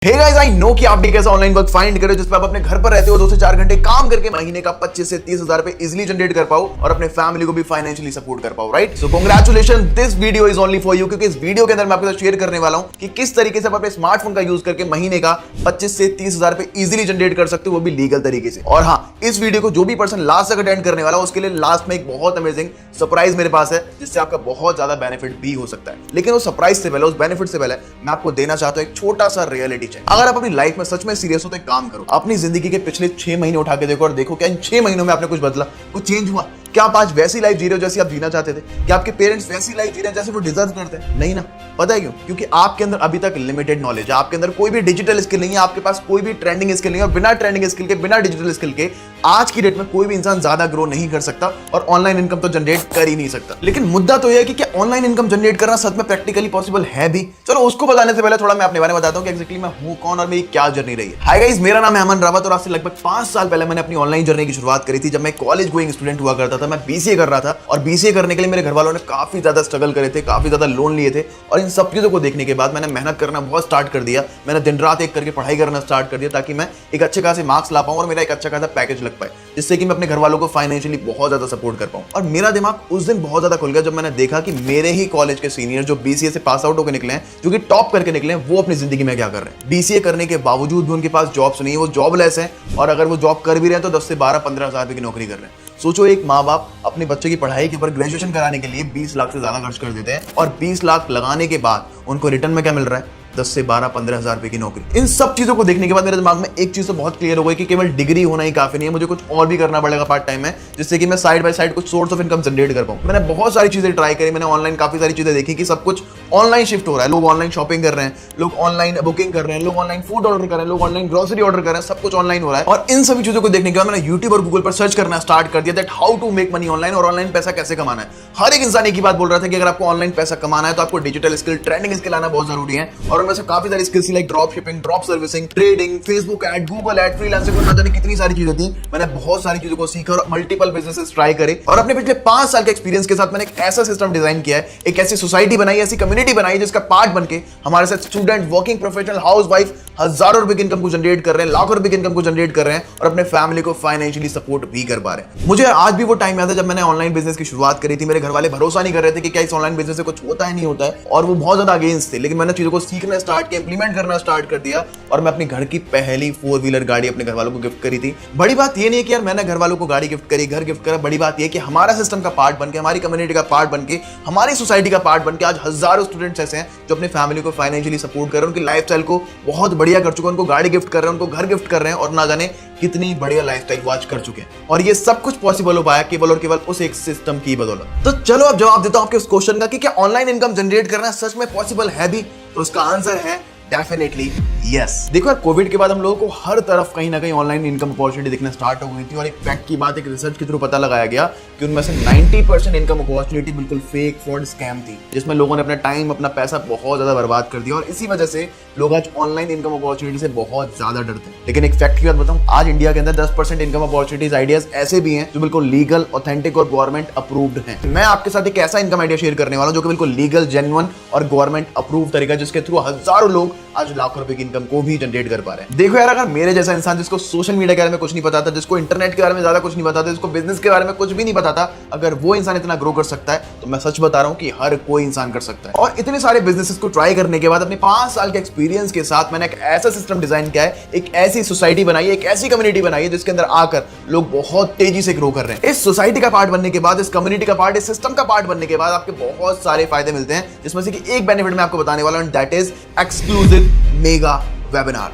Hey guys, I know कि आप भी कैसा ऑनलाइन वर्क फाइंड करो जिस पे आप अपने घर पर रहते हो 2 से 4 घंटे काम करके महीने का 25 से 30 हजार रुपए इजीली जनरेट कर पाओ और अपने फैमिली को भी फाइनेंशियली सपोर्ट कर पाओ, right? So congratulation, this video is only for you, क्योंकि इस वीडियो के अंदर मैं आपके साथ शेयर करने वाला हूं कि किस तरीके से आप अपने स्मार्टफोन का यूज करके महीने का 25 से 30 हजार रुपए इजीली जनरेट कर सकते हो, वो भी लीगल तरीके से। और हाँ, इस वीडियो को जो भी पर्सन लास्ट तक अटेंड करने वाला है उसके लिए लास्ट में एक बहुत अमेजिंग सरप्राइज मेरे पास है, जिससे आपका बहुत ज्यादा बेनिफिट भी हो सकता है। लेकिन वो सरप्राइज से पहले, उस बेनिफिट से पहले मैं आपको देना चाहता हूं एक छोटा सा रियलिटी चेक। अगर आप अपनी लाइफ में सच में सीरियस हो तो एक काम करो, अपनी जिंदगी के पिछले 6 महीने उठा के देखो और देखो क्या इन 6 महीनों में आपने कुछ बदला, कुछ चेंज हुआ? क्या आप आज वैसी लाइफ जी रहे हो जैसी आप जीना चाहते थे? क्या आपके पेरेंट्स वैसी लाइफ जी रहे हैं जैसे वो डिजर्व करते हैं? नहीं ना। पता है क्यों? क्योंकि आपके अंदर अभी तक लिमिटेड नॉलेज है, आपके अंदर कोई भी डिजिटल स्किल नहीं है, आपके पास कोई भी ट्रेंडिंग स्किल नहीं है, और बिना ट्रेंडिंग स्किल के, बिना डिजिटल स्किल के आज की डेट में कोई भी इंसान ज्यादा ग्रो नहीं कर सकता और ऑनलाइन इनकम तो जनरेट कर ही नहीं सकता। लेकिन मुद्दा तो यह है कि क्या ऑनलाइन इनकम जनरेट करना सच में प्रैक्टिकली पॉसिबल है भी? चलो उसको बताने से पहले थोड़ा मैं अपने बारे में बताता हूं कि एग्जैक्टली मैं हूं कौन और मेरी क्या जर्नी रही है। हाय गाइस, मेरा नाम है अमन रावत और आज से लगभग 5 साल पहले मैंने अपनी ऑनलाइन जर्नी की शुरुआत करी थी। जब मैं कॉलेज गोइंग स्टूडेंट हुआ करता था, मैं बीसीए कर रहा था और बीसीए करने के लिए मेरे घर वालों ने काफी ज्यादा स्ट्रगल करे थे, काफी ज्यादा लोन लिए थे। और इन सब चीजों को देखने के बाद मैंने मेहनत करना बहुत स्टार्ट कर दिया। मैंने दिन रात एक करके पढ़ाई करना स्टार्ट कर दिया ताकि मैं एक अच्छे खासे मार्क्स ला पाऊं और मेरा एक अच्छा खासा पैकेज लग पाए, जिससे कि मैं अपने घर वालों को फाइनेंशियली बहुत ज्यादा सपोर्ट कर पाऊं। और मेरा दिमाग उस दिन बहुत ज्यादा खुल गया जब मैंने देखा कि मेरे ही कॉलेज के सीनियर जो बीसीए से पास आउट होकर निकले हैं, जो कि टॉप करके निकले हैं, वो अपनी जिंदगी में क्या कर रहे हैं। बीसीए करने के बावजूद भी उनके पास जॉब्स नहीं है, वो जॉबलेस हैं, और अगर वो जॉब कर भी रहे हैं तो 10 से 12-15 हजार रुपए की नौकरी कर रहे हैं। सोचो, एक माँ बाप अपने बच्चे की पढ़ाई के ऊपर ग्रेजुएशन कराने के लिए 20 लाख से ज्यादा खर्च कर देते हैं, और 20 लाख लगाने के बाद उनको रिटर्न में क्या मिल रहा है? 10 से 12-15 हजार रुपए की नौकरी। इन सब चीजों को देखने के बाद मेरे दिमाग में एक चीज तो बहुत क्लियर हो गई कि केवल डिग्री होना ही काफी नहीं है, मुझे कुछ और भी करना पड़ेगा पार्ट टाइम में, जिससे कि मैं साइड बाय साइड कुछ सोर्स ऑफ इनकम जनरेट कर पाऊं। मैंने बहुत सारी चीजें ट्राई करी, मैंने ऑनलाइन काफी सारी चीजें देखी कि सब कुछ ऑनलाइन शिफ्ट हो रहा है। लोग ऑनलाइन शॉपिंग कर रहे हैं, लोग ऑनलाइन बुकिंग कर रहे हैं, लोग ऑनलाइन फूड ऑर्डर कर रहे हैं, लोग ऑनलाइन ग्रोसरी ऑर्डर कर रहे हैं, सब कुछ ऑनलाइन हो रहा है। और इन सभी चीजों को देखने के बाद मैंने यूट्यूब और गूगल पर सर्च करना स्टार्ट कर दिया that how to make money online, और ऑनलाइन पैसा कैसे कमाना है। हर एक इंसान एक ही बात बोल रहा था कि अगर आपको ऑनलाइन पैसा कमाना है तो आपको डिजिटल स्किल, ट्रेंडिंग स्किल आना बहुत जरूरी है। और उनमें से काफी सारी skills like drop shipping, drop servicing, trading, Facebook ad, Google ad, freelancing, ना जाने कितनी सारी चीजें थी। मैंने बहुत सारी चीजों को सीखा और मल्टीपल बिजनेसेस ट्राई करे, और अपने पिछले 5 साल के एक्सपीरियंस के साथ मैंने एक ऐसा सिस्टम डिजाइन किया है, एक ऐसी सोसाइटी बनाई, ऐसी कम्युनिटी बनाई जिसका पार्ट बनके हमारे साथ स्टूडेंट, वर्किंग प्रोफेशनल, हाउसवाइफ हजारों रुपए की इनकम को जनरेट कर रहे हैं, लाखों रुपए की इनकम को जनरेट कर रहे हैं और अपने फैमिली को फाइनेंशियली सपोर्ट भी कर पा रहे हैं। मुझे आज भी वो टाइम याद है जब मैंने ऑनलाइन बिजनेस की शुरुआत करी थी। मेरे घर वाले भरोसा नहीं कर रहे थे कि क्या इस ऑनलाइन बिजनेस से कुछ होता है नहीं होता है, और वो बहुत ज्यादा अगेंस्ट थे। लेकिन मैंने चीजों को सीखना स्टार्ट किया, इंप्लीमेंट करना स्टार्ट कर दिया, और मैं अपनी घर की पहली 4 व्हीलर गाड़ी अपने घर वालों को गिफ्ट करी थी। बड़ी बात ये नहीं है कि यार मैंने घर वालों को गाड़ी गिफ्ट करी, घर गिफ्ट करा, बड़ी बात ये कि हमारा सिस्टम का पार्ट बनके, हमारी कम्युनिटी का पार्ट बनके, हमारी सोसाइटी का पार्ट बनके आज हजारों स्टूडेंट्स ऐसे हैं जो अपनी फैमिली को फाइनेंशियली सपोर्ट कर रहे हैं, उनकी लाइफस्टाइल को बहुत बढ़िया कर चुके हैं, उनको गाड़ी गिफ्ट कर रहे हैं, उनको घर गिफ्ट कर रहे हैं, और ना जाने कितनी बढ़िया लाइफस्टाइल वो आज कर चुके हैं। और ये सब कुछ पॉसिबल हो पाया केवल और केवल उस एक सिस्टम की बदौलत। तो चलो अब जवाब देता हूं आपके उस क्वेश्चन का कि क्या ऑनलाइन इनकम जनरेट करना सच में पॉसिबल है भी? तो उसका आंसर है डेफिनेटली यस। देखो यार, कोविड के बाद हम लोगों को हर तरफ कहीं ना कहीं ऑनलाइन इनकम अपॉर्चुनिटी दिखना स्टार्ट हो गई थी, और एक फैक्ट की बात, एक रिसर्च के थ्रू पता लगाया गया कि उनमें से 90% इनकम अपॉर्चुनिटी बिल्कुल फेक, फ्रॉड, स्कैम थी, जिसमें लोगों ने अपना टाइम, अपना पैसा बहुत ज्यादा बर्बाद कर दिया। और इसी वजह से लोग आज ऑनलाइन इनकम अपॉर्चुनिटी से बहुत ज्यादा डरते हैं। लेकिन एक फैक्ट की बात बताऊं, आज इंडिया के अंदर 10% इनकम अपॉर्चुनिटीज, आइडियाज ऐसे भी हैं जो बिल्कुल लीगल, ऑथेंटिक और गवर्नमेंट अप्रूव्ड हैं। मैं आपके साथ एक ऐसा इनकम आइडिया शेयर करने वाला हूं जो कि बिल्कुल लीगल, जेन्युइन और गवर्नमेंट अप्रूव तरीका, जिसके थ्रू हजारों लोग आज लाखों रुपए की इनकम को भी जनरेट कर पा रहे हैं। देखो यार, अगर मेरे जैसा इंसान जिसको सोशल मीडिया के बारे में कुछ नहीं पता था, जिसको इंटरनेट के बारे में ज्यादा कुछ नहीं पता था, जिसको बिजनेस के बारे में कुछ भी नहीं पता था, अगर वो इंसान इतना ग्रो कर सकता है तो मैं सच बता रहा हूं कि हर कोई इंसान कर सकता है। और इतने सारे बिजनेसेस को ट्राई करने के बाद अपने 5 साल के एक्सपीरियंस के साथ मैंने एक ऐसा सिस्टम डिजाइन किया है, एक ऐसी सोसाइटी बनाई है, एक ऐसी कम्युनिटी बनाई है जिसके अंदर आकर लोग बहुत तेजी से ग्रो कर रहे हैं। इस सोसाइटी का पार्ट बनने के बाद, इस कम्युनिटी का पार्ट, इस सिस्टम का पार्ट बनने के बाद आपके बहुत सारे फायदे मिलते हैं, जिसमें से कि एक बेनिफिट मैं आपको बताने वाला हूं, that is exclusive mega webinar.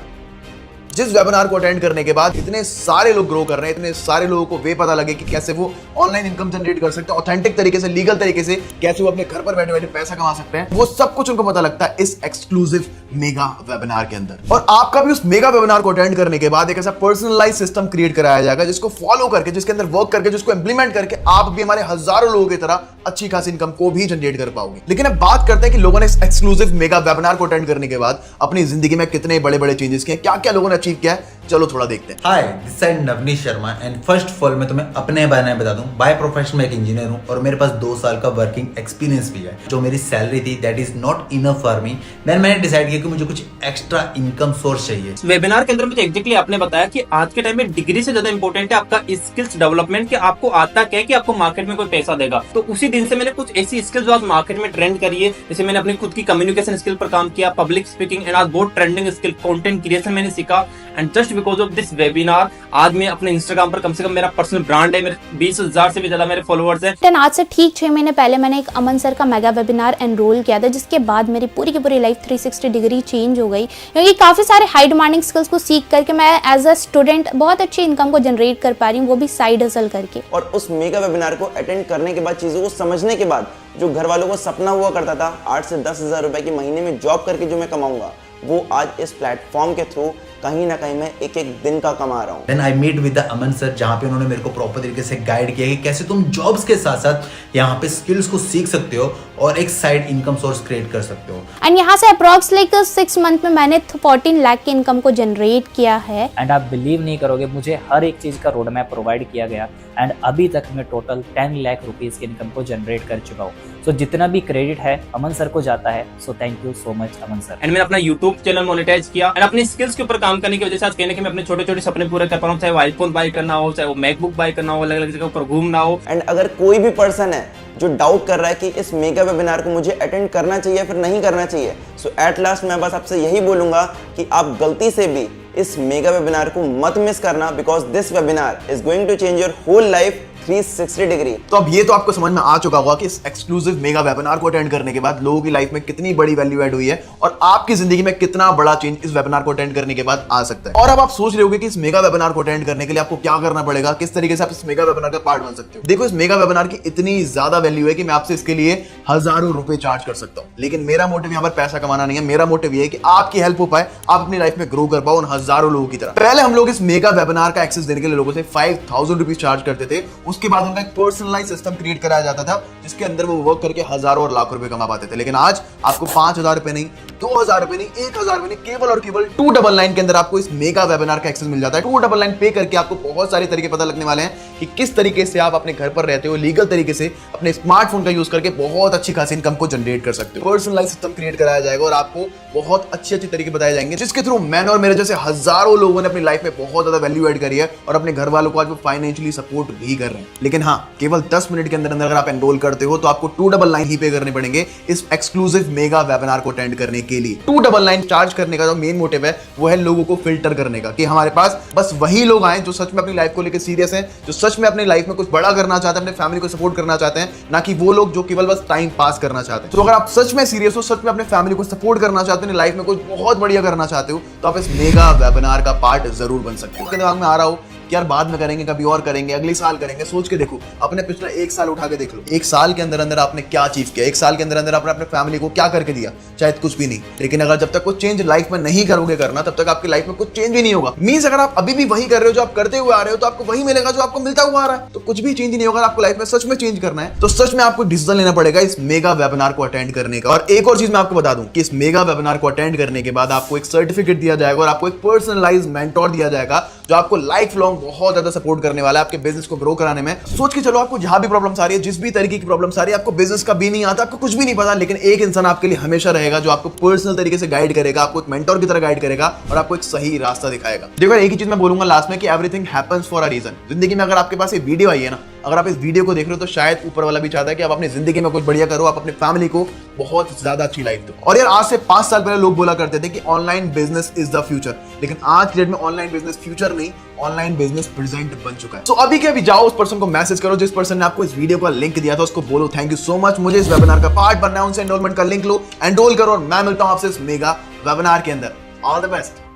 जिस वेबिनार को अटेंड करने के बाद इतने सारे लोग ग्रो कर रहे हैं, इतने सारे लोगों को वे पता लगे कि कैसे वो ऑनलाइन इनकम जनरेट कर सकते हैं, ऑथेंटिक तरीके से, लीगल तरीके से, कैसे वो अपने घर पर बैठे बैठे पैसा कमा सकते हैं, वो सब कुछ उनको पता लगता है इस एक्सक्लूसिव मेगा वेबिनार के अंदर। और आपका भी उस मेगा वेबिनार को अटेंड करने के बाद एक ऐसा पर्सनलाइज सिस्टम क्रिएट कराया जाएगा जिसको फॉलो करके, जिसके अंदर वर्क करके, जिसको इंप्लीमेंट करके आप भी हमारे हजारों लोगों की तरह अच्छी खासी इनकम को भी जनरेट कर पाओगे। लेकिन अब बात करते हैं कि लोगों ने इस एक्सक्लूसिव मेगा वेबिनार को अटेंड करने के बाद अपनी जिंदगी में कितने बड़े बड़े चेंजेस किए, क्या क्या लोगों ने अचीव किया है। चलो थोड़ा देखते हैं। Hi, this is Navneesh Sharma and first of all मैं तुम्हें अपने बारे में बता दूं, बाय प्रोफेशन में एक इंजीनियर हूं और मेरे पास 2 साल का वर्किंग एक्सपीरियंस भी है। जो मेरी सैलरी थी that is not enough for me. मैंने डिसाइड किया कि मुझे कुछ एक्स्ट्रा इनकम सोर्स चाहिए। वेबिनार के अंदर मुझे एग्जैक्टली आपने बताया कि आज के टाइम में डिग्री से ज्यादा इंपॉर्टेंट है आपका स्किल्स डेवलपमेंट, कि आपको आता क्या है कि आपको मार्केट में कोई पैसा देगा। तो उसी दिन से मैंने कुछ ऐसी स्किल्स जो आज मार्केट में ट्रेंड करी है, जैसे मैंने अपनी खुद की कम्युनिकेशन स्किल पर काम किया, पब्लिक स्पीकिंग एंड आज बहुत ट्रेंडिंग स्किल कंटेंट क्रिएशन मैंने सीखा। And just because of this webinar आज मैं अपने इंस्टाग्राम पर कम से कम मेरा पर्सनल ब्रांड है, मेरे 20,000 से भी ज्यादा मेरे फॉलोअर्स हैं। आज से ठीक 6 महीने पहले मैंने एक अमन सर का मेगा वेबिनार एनरोल किया था, जिसके बाद मेरी पूरी की पूरी लाइफ 360 डिग्री चेंज हो गई, क्योंकि काफ़ी सारे हाई डिमांडिंग स्किल्स को सीख करके मैं एज अ स्टूडेंट बहुत अच्छी इनकम को जनरेट कर पा रही हूँ, वो भी साइड हसल करके। और उस मेगा वेबिनार को अटेंड करने के बाद, चीज़ों को समझने के बाद, जो घर वालों को सपना हुआ करता था 8 से 10,000 रुपए की महीने में जॉब करके जो मैं कमाऊंगा, वो आज इस प्लेटफॉर्म के थ्रू कहीं ना कहीं मैं एक दिन का कमा रहा हूँ। Then I meet with the Aman sir, जहाँ पे उन्होंने मेरे को प्रॉपर तरीके से गाइड किया कि कैसे तुम जॉब्स के साथ साथ यहाँ पे स्किल्स को सीख सकते हो और एक साइड इनकम सोर्स क्रिएट कर सकते हो। एंड यहाँ से अप्रॉक्स लाइक 6 मंथ में मैंने 14 लाख की इनकम को जनरेट किया है। एंड आप बिलीव नहीं करोगे, मुझे हर एक चीज़ का रोड मैप प्रोवाइड किया गया एंड अभी तक मैं टोटल 10 लाख रुपीज़ की इनकम को जनरेट कर चुका हूँ। सो जितना भी क्रेडिट है अमन सर को जाता है। So thank you so much Aman sir. And मैंने अपना यूट्यूब चैनल मोनेटाइज किया एंड अपनी स्किल्स के ऊपर काम करने की वजह से आज कहने के मैं अपने छोटे छोटे सपने पूरे कर पा रहा हूँ, चाहे वो आईफोन बाय करना हो, चाहे वो मैकबुक बाय करना हो, अलग अलग जगह पर घूमना हो। एंड अगर कोई भी पर्सन है जो डाउट कर रहा है कि इस मेगा वेबिनार को मुझे अटेंड करना चाहिए फिर नहीं करना चाहिए, सो एट लास्ट मैं बस आपसे यही बोलूंगा कि आप गलती से भी इस मेगा वेबिनार को मत मिस करना, because this webinar is going to change your whole life 360 degree. तो अब ये तो आपको समझ में आ चुका होगा कि इस एक्सक्लूसिव मेगा वेबिनार को अटेंड करने के बाद लोगों की लाइफ में कितनी बड़ी वैल्यू ऐड हुई है और आपकी जिंदगी में कितना बड़ा चेंज इस वेबिनार को अटेंड करने के बाद आ सकता है। और अब आप सोच रहे होंगे कि इस मेगा वेबिनार को अटेंड करने के लिए आपको क्या करना पड़ेगा, किस तरीके से आप इस मेगा वेबिनार का पार्ट बन सकते हो। देखो, इस मेगा वेबिनार की इतनी ज्यादा वैल्यू है कि मैं आपसे इसके लिए हजारों रुपए चार्ज कर सकता हूं, लेकिन मेरा मोटिव यहाँ पर पैसा कमाना नहीं है। मेरा मोटिव ये है कि आपकी हेल्प हो पाए, आप अपनी लाइफ में ग्रो कर पाओ उन हजारों लोगों की तरह। पहले हम लोग इस मेगा वेबिनार का एक्सेस देने के लिए लोगों से 5,000 रुपीज चार्ज करते थे। उसके बाद उनका एक पर्सनलाइज सिस्टम क्रिएट कराया जाता था जिसके अंदर वो वर्क करके हजारों और लाखों रुपए कमा पाते थे। लेकिन आज आपको 5,000 रुपए नहीं, 2,000 रुपए नहीं, 1,000 रुपए नहीं, केवल और केवल 299 के अंदर आपको इस मेगा वेबिनार का एक्सेस मिल जाता है। 299 पे करके आपको बहुत सारे तरीके पता लगने वाले हैं कि किस तरीके से आप अपने घर पर रहते हो लीगल तरीके से अपने स्मार्टफोन का यूज करके बहुत अच्छी खासी इनकम को जनरेट कर सकते हो। पर्सनलाइज सिस्टम क्रिएट कराया जाएगा और आपको बहुत अच्छे तरीके बताए जाएंगे जिसके थ्रू मैंने और मेरे जैसे हजारों लोगों ने अपनी लाइफ में बहुत ज्यादा वैल्यू ऐड करी है और अपने घर वालों को आज वो फाइनेंशियली सपोर्ट भी कर रहे हैं। लेकिन हाँ, केवल 10 मिनट के अंदर अगर आप एनरोल करते हो तो आपको 299 ही पे करने पड़ेंगे इस एक्सक्लूसिव मेगा वेबिनार को अटेंड करने के लिए। 299 चार्ज करने का जो मेन मोटिव है वो है लोगों को फिल्टर करने का, कि हमारे पास बस वही लोग आए जो सच में अपनी लाइफ को लेकर सीरियस हैं, जो सच में अपनी लाइफ में कुछ बड़ा करना चाहते हैं, अपने फैमिली को सपोर्ट करना चाहते हैं, ना कि वो लोग जो केवल बस टाइम पास करना चाहते हैं। तो अगर आप सच में सीरियस हो, सच में अपने फैमिली को सपोर्ट करना चाहते हो, लाइफ में कुछ बहुत बढ़िया करना चाहते हो, तो आप इस मेगा वेबिनार का पार्ट जरूर बन सकते हो। आपके दिमाग में आ रहा हो कि यार बाद में करेंगे, कभी और करेंगे, अगले साल करेंगे, सोच के देखो, अपने पिछला 1 साल उठा के देख लो। 1 साल के अंदर अंदर आपने क्या अचीव किया, 1 साल के अंदर अंदर आपने अपने फैमिली को क्या करके दिया, शायद कुछ भी नहीं। लेकिन अगर जब तक कुछ चेंज लाइफ में नहीं करोगे करना, तब तक आपकी लाइफ में कुछ चेंज भी नहीं होगा। मींस अगर आप अभी भी वही कर रहे हो जो आप करते हुए आ रहे हो, तो आपको वही मिलेगा जो आपको मिलता हुआ आ रहा है, तो कुछ भी चेंज नहीं होगा। आपको लाइफ में सच में चेंज करना है तो सच में आपको डिसीजन लेना पड़ेगा इस मेगा वेबिनार को अटेंड करने का। और एक और चीज मैं आपको बता दूं कि इस मेगा वेबिनार को अटेंड करने के बाद आपको एक सर्टिफिकेट दिया जाएगा और आपको एक पर्सनलाइज्ड मेंटोर दिया जाएगा जो आपको लाइफ लॉन्ग बहुत ज्यादा सपोर्ट करने वाला है आपके बिजनेस को ग्रो कराने में। सोच के चलो, आपको जहां भी प्रॉब्लम्स आ रही है, जिस भी तरीके की प्रॉब्लम्स आ रही है, आपको बिजनेस का भी नहीं आता, आपको कुछ भी नहीं पता, लेकिन एक इंसान आपके लिए हमेशा रहेगा जो आपको पर्सनल तरीके से गाइड करेगा, आपको एक मेंटोर की तरह गाइड करेगा और आपको एक सही रास्ता दिखाएगा। देखो, एक ही चीज मैं बोलूंगा लास्ट में कि everything happens for a reason. जिंदगी में अगर आपके पास ये वीडियो आई है ना, अगर आप इस वीडियो को देख रहे हो, तो शायद ऊपर वाला भी चाहता है कि आप अपनी जिंदगी में कुछ बढ़िया करो, आप अपनी फैमिली को बहुत ज्यादा अच्छी लाइफ दो। और यार, आज से 5 साल पहले लोग बोला करते थे कि online business is the future, लेकिन आज के डेट में ऑनलाइन बिजनेस फ्यूचर नहीं, ऑनलाइन बिजनेस प्रेजेंट बन चुका है। तो अभी के अभी जाओ, उस पर्सन को मैसेज करो जिस पर्सन ने आपको इस वीडियो का लिंक दिया था, उसको बोलो थैंक यू सो मच, मुझे इस वेबिनार का पार्ट बनना है, उनसे एनरोलमेंट का लिंक लो, एनरोल करो और मैं मिलता हूं आपसे इस मेगा वेबिनार के अंदर। All the best.